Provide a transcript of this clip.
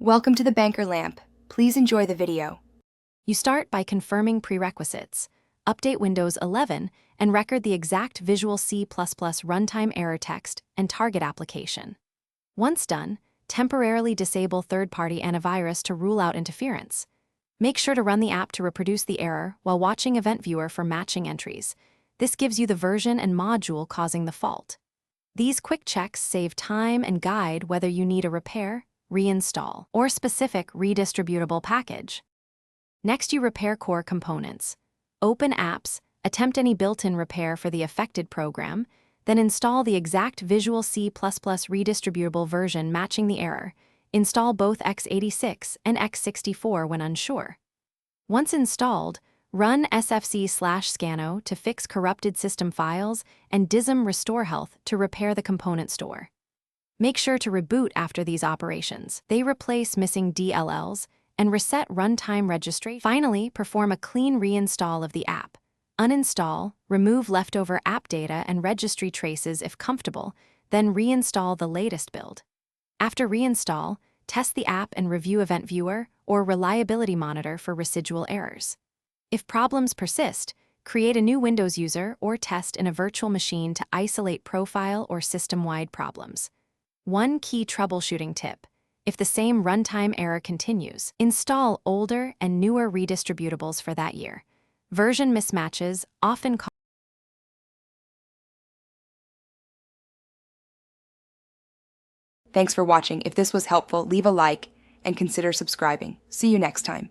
Welcome to the Banker Lamp. Please enjoy the video. You start by confirming prerequisites, update Windows 11, and record the exact Visual C++ runtime error text and target application. Once done, temporarily disable third-party antivirus to rule out interference. Make sure to run the app to reproduce the error while watching Event Viewer for matching entries. This gives you the version and module causing the fault. These quick checks save time and guide whether you need a repair, reinstall, or specific redistributable package. Next, you repair core components. Open apps, attempt any built-in repair for the affected program, then install the exact Visual C++ redistributable version matching the error. Install both x86 and x64 when unsure. Once installed, run sfc/scano to fix corrupted system files and dism restore health to repair the component store. Make sure to reboot after these operations. They replace missing DLLs and reset runtime registration. Finally, perform a clean reinstall of the app. Uninstall, remove leftover app data and registry traces if comfortable, then reinstall the latest build. After reinstall, test the app and review Event Viewer or Reliability Monitor for residual errors. If problems persist, create a new Windows user or test in a virtual machine to isolate profile or system-wide problems. One key troubleshooting tip: if the same runtime error continues, install older and newer redistributables for that year. Version mismatches often cause. Thanks for watching. If this was helpful, leave a like and consider subscribing. See you next time.